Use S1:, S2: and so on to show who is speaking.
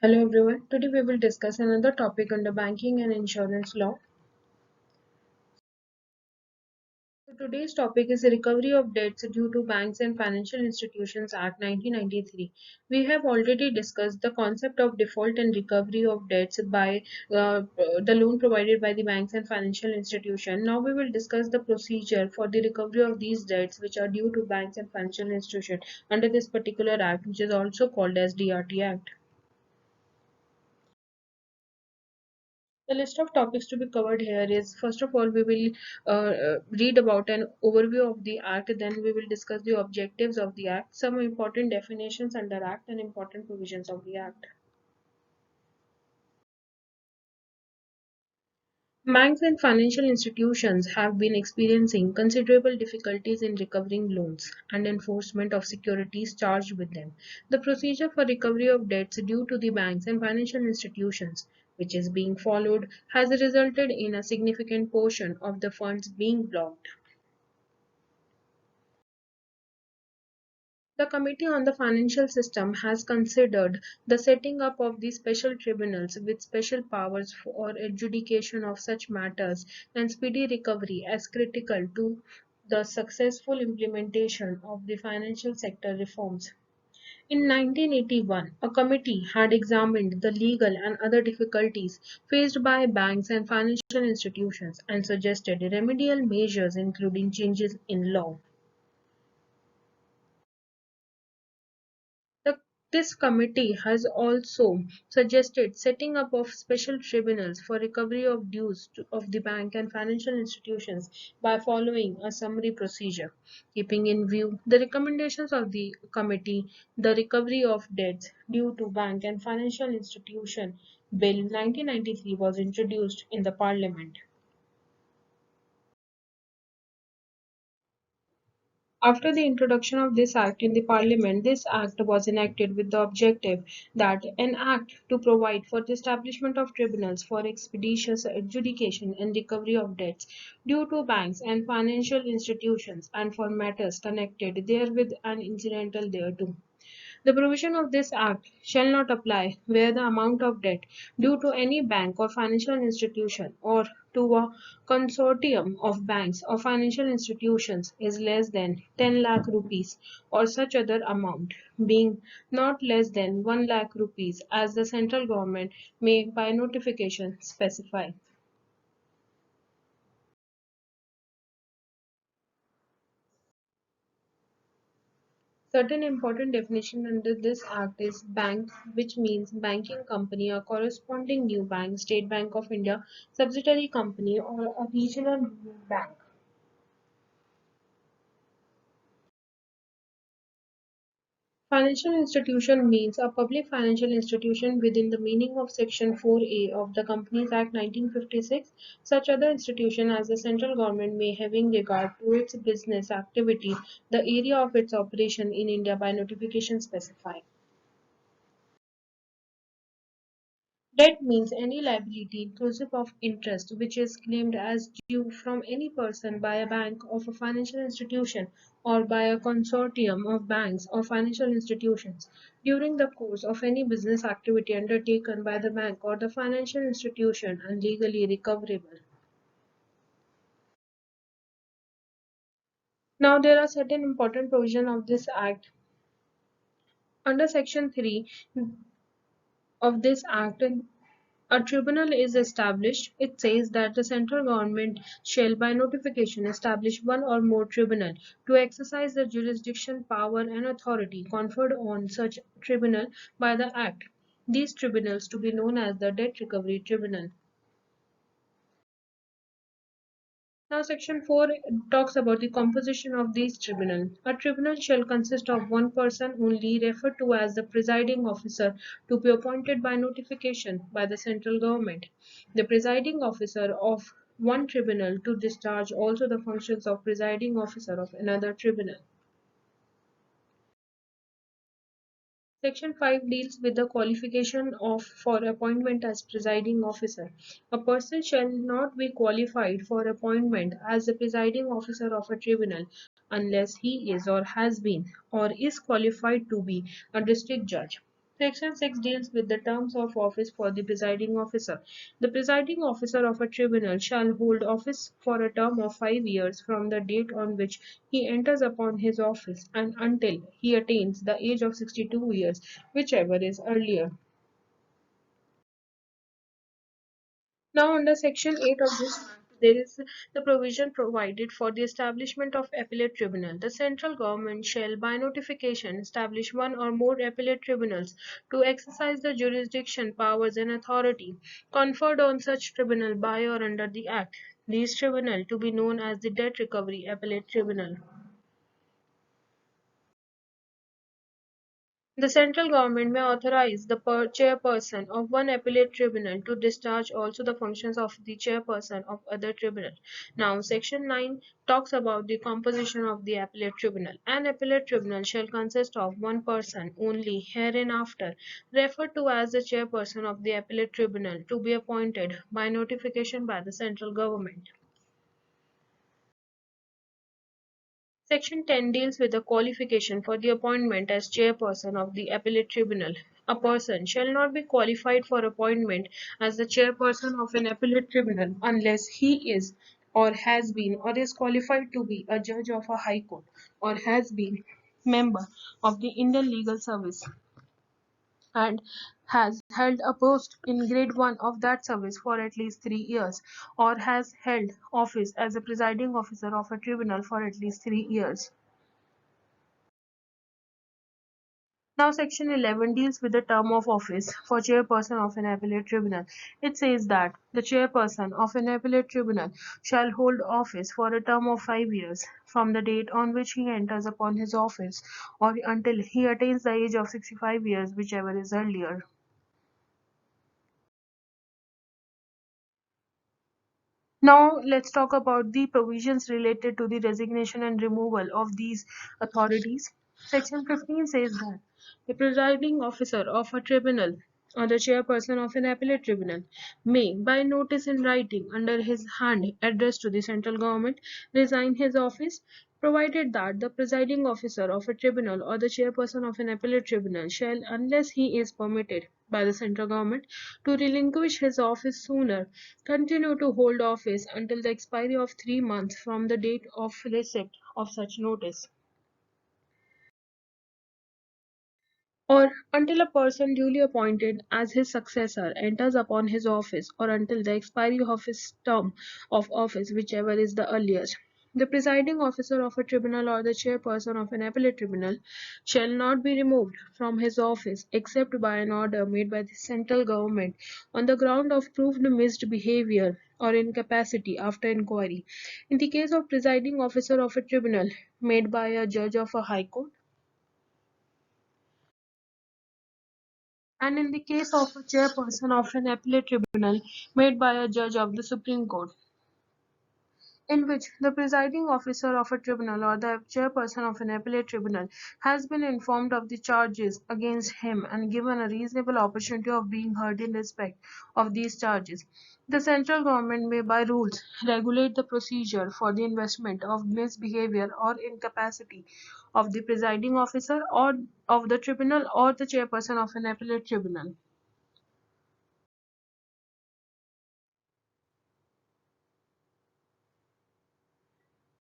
S1: Hello everyone. Today we will discuss another topic under banking and insurance law. So today's topic is the Recovery of Debts Due to Banks and Financial Institutions Act 1993. We have already discussed the concept of default and recovery of debts by the loan provided by the banks and financial institution. Now we will discuss the procedure for the recovery of these debts which are due to banks and financial institutions under this particular act, which is also called as DRT Act. The list of topics to be covered here is, first of all, we will read about an overview of the Act, then we will discuss the objectives of the Act, some important definitions under Act, and important provisions of the Act. Banks and financial institutions have been experiencing considerable difficulties in recovering loans and enforcement of securities charged with them. The procedure for recovery of debts due to the banks and financial institutions, which is being followed, has resulted in a significant portion of the funds being blocked. The Committee on the Financial System has considered the setting up of these special tribunals with special powers for adjudication of such matters and speedy recovery as critical to the successful implementation of the financial sector reforms. In 1981, a committee had examined the legal and other difficulties faced by banks and financial institutions and suggested remedial measures including changes in law. The, this committee has also suggested setting up of special tribunals for recovery of of the bank and financial institutions by following a summary procedure. Keeping in view the recommendations of the committee, the Recovery of Debts Due to Bank and Financial Institution Bill 1993 was introduced in the Parliament. After the introduction of this act in the parliament, this act was enacted with the objective that an act to provide for the establishment of tribunals for expeditious adjudication and recovery of debts due to banks and financial institutions and for matters connected therewith and incidental thereto. The provision of this Act shall not apply where the amount of debt due to any bank or financial institution or to a consortium of banks or financial institutions is less than 10 lakh rupees or such other amount, being not less than 1 lakh rupees as the central government may by notification specify. Certain important definition under this act is bank, which means banking company or corresponding new bank, State Bank of India, subsidiary company or a regional bank. Financial institution means a public financial institution within the meaning of Section 4A of the Companies Act 1956. Such other institution as the central government may having regard to its business activity, the area of its operation in India by notification specified. Debt means any liability inclusive of interest which is claimed as due from any person by a bank of a financial institution or by a consortium of banks or financial institutions during the course of any business activity undertaken by the bank or the financial institution and legally recoverable. Now there are certain important provisions of this act. Under section 3 of this act, a tribunal is established. It says that the central government shall by notification establish one or more tribunal to exercise the jurisdiction, power and authority conferred on such tribunal by the Act. These tribunals to be known as the Debt Recovery Tribunal. Now section 4 talks about the composition of these tribunal. A tribunal shall consist of one person only referred to as the presiding officer to be appointed by notification by the central government. The presiding officer of one tribunal to discharge also the functions of presiding officer of another tribunal. Section 5 deals with the qualification of for appointment as presiding officer. A person shall not be qualified for appointment as the presiding officer of a tribunal unless he is or has been or is qualified to be a district judge. Section 6 deals with the terms of office for the presiding officer. The presiding officer of a tribunal shall hold office for a term of 5 years from the date on which he enters upon his office and until he attains the age of 62 years, whichever is earlier. Now, under Section 8 of this Act, there is the provision provided for the establishment of appellate tribunal. The central government shall, by notification, establish one or more appellate tribunals to exercise the jurisdiction, powers, and authority conferred on such tribunal by or under the Act. These tribunal to be known as the Debt Recovery Appellate Tribunal. The central government may authorize the chairperson of one appellate tribunal to discharge also the functions of the chairperson of other tribunal. Now, Section 9 talks about the composition of the appellate tribunal. An appellate tribunal shall consist of one person only, hereinafter referred to as the chairperson of the appellate tribunal, to be appointed by notification by the central government. Section 10 deals with the qualification for the appointment as chairperson of the appellate tribunal. A person shall not be qualified for appointment as the chairperson of an appellate tribunal unless he is or has been or is qualified to be a judge of a high court or has been member of the Indian Legal Service and has held a post in grade 1 of that service for at least 3 years or has held office as a presiding officer of a tribunal for at least 3 years. Now, Section 11 deals with the term of office for chairperson of an appellate tribunal. It says that the chairperson of an appellate tribunal shall hold office for a term of 5 years from the date on which he enters upon his office or until he attains the age of 65 years, whichever is earlier. Now, let's talk about the provisions related to the resignation and removal of these authorities. Section 15 says that the presiding officer of a tribunal or the chairperson of an appellate tribunal may, by notice in writing under his hand addressed to the central government, resign his office, provided that the presiding officer of a tribunal or the chairperson of an appellate tribunal shall, unless he is permitted by the central government to relinquish his office sooner, continue to hold office until the expiry of 3 months from the date of receipt of such notice, or until a person duly appointed as his successor enters upon his office, or until the expiry of his term of office, whichever is the earliest. The presiding officer of a tribunal or the chairperson of an appellate tribunal shall not be removed from his office except by an order made by the central government on the ground of proved misbehavior or incapacity after inquiry. In the case of presiding officer of a tribunal made by a judge of a high court, and in the case of a chairperson of an appellate tribunal made by a judge of the Supreme Court, in which the presiding officer of a tribunal or the chairperson of an appellate tribunal has been informed of the charges against him and given a reasonable opportunity of being heard in respect of these charges. The central government may, by rules, regulate the procedure for the investment of misbehavior or incapacity of the presiding officer or of the tribunal or the chairperson of an appellate tribunal.